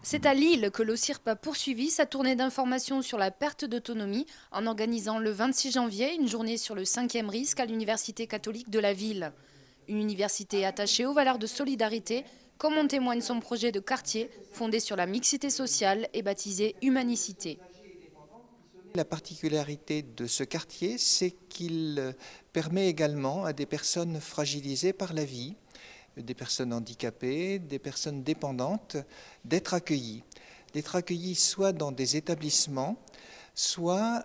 C'est à Lille que l'OCIRP a poursuivi sa tournée d'information sur la perte d'autonomie en organisant le 26 janvier une journée sur le 5e risque à l'Université catholique de la ville. Une université attachée aux valeurs de solidarité, comme en témoigne son projet de quartier fondé sur la mixité sociale et baptisé Humanicité. La particularité de ce quartier, c'est qu'il permet également à des personnes fragilisées par la vie, des personnes handicapées, des personnes dépendantes, d'être accueillies. D'être accueillies soit dans des établissements, soit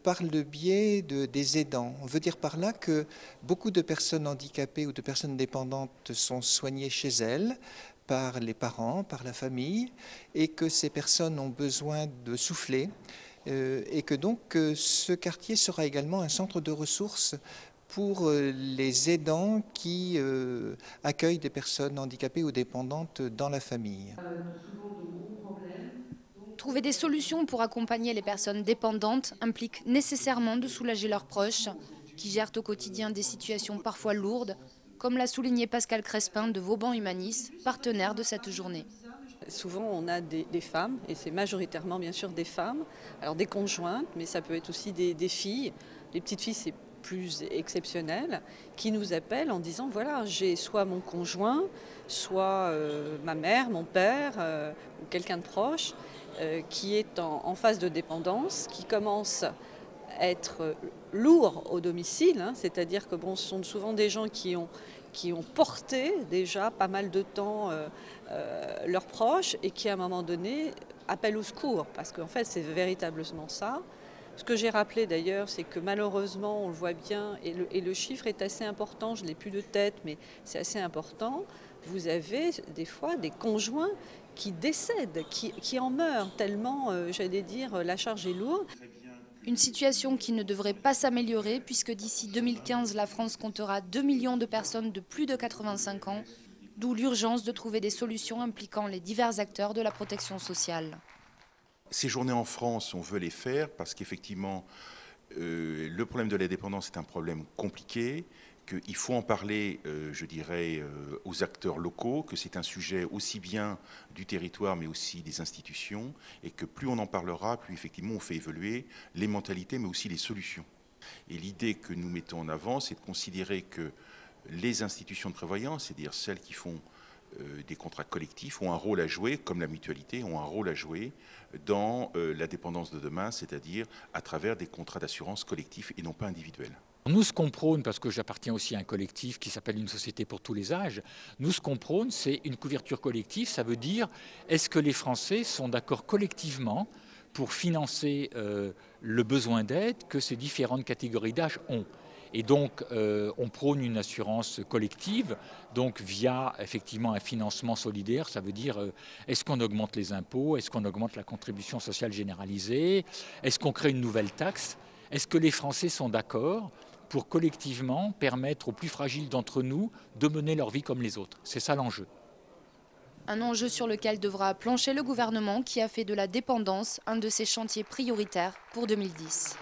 par le biais des aidants. On veut dire par là que beaucoup de personnes handicapées ou de personnes dépendantes sont soignées chez elles, par les parents, par la famille, et que ces personnes ont besoin de souffler, et que donc ce quartier sera également un centre de ressources pour les aidants qui accueillent des personnes handicapées ou dépendantes dans la famille. Trouver des solutions pour accompagner les personnes dépendantes implique nécessairement de soulager leurs proches, qui gèrent au quotidien des situations parfois lourdes, comme l'a souligné Pascal Crespin de Vauban Humanis, partenaire de cette journée. Souvent, on a des femmes, et c'est majoritairement bien sûr des femmes, alors des conjointes, mais ça peut être aussi des filles. Les petites filles, c'est plus exceptionnel, qui nous appellent en disant voilà, j'ai soit mon conjoint, soit ma mère, mon père, ou quelqu'un de proche, qui est en phase de dépendance, qui commence à être lourd au domicile, hein, c'est-à-dire que bon, ce sont souvent des gens qui ont porté déjà pas mal de temps leurs proches et qui à un moment donné appellent au secours, parce qu'en fait c'est véritablement ça. Ce que j'ai rappelé d'ailleurs, c'est que malheureusement, on le voit bien, et le chiffre est assez important, je ne l'ai plus de tête, mais c'est assez important, vous avez des fois des conjoints qui décèdent, qui en meurent, tellement, j'allais dire, la charge est lourde. Une situation qui ne devrait pas s'améliorer puisque d'ici 2015, la France comptera 2 millions de personnes de plus de 85 ans, d'où l'urgence de trouver des solutions impliquant les divers acteurs de la protection sociale. Ces journées en France, on veut les faire parce qu'effectivement, le problème de la dépendance est un problème compliqué, qu'il faut en parler, je dirais, aux acteurs locaux, que c'est un sujet aussi bien du territoire mais aussi des institutions, et que plus on en parlera, plus effectivement on fait évoluer les mentalités mais aussi les solutions. Et l'idée que nous mettons en avant, c'est de considérer que les institutions de prévoyance, c'est-à-dire celles qui font des contrats collectifs, ont un rôle à jouer, comme la mutualité, ont un rôle à jouer dans la dépendance de demain, c'est-à-dire à travers des contrats d'assurance collectifs et non pas individuels. Nous, ce qu'on prône, parce que j'appartiens aussi à un collectif qui s'appelle Une société pour tous les âges, nous, ce qu'on prône, c'est une couverture collective. Ça veut dire, est-ce que les Français sont d'accord collectivement pour financer le besoin d'aide que ces différentes catégories d'âge ont ? Et donc, on prône une assurance collective, donc via effectivement un financement solidaire. Ça veut dire, est-ce qu'on augmente les impôts? Est-ce qu'on augmente la contribution sociale généralisée? Est-ce qu'on crée une nouvelle taxe? Est-ce que les Français sont d'accord pour collectivement permettre aux plus fragiles d'entre nous de mener leur vie comme les autres? C'est ça l'enjeu. Un enjeu sur lequel devra plancher le gouvernement qui a fait de la dépendance un de ses chantiers prioritaires pour 2010.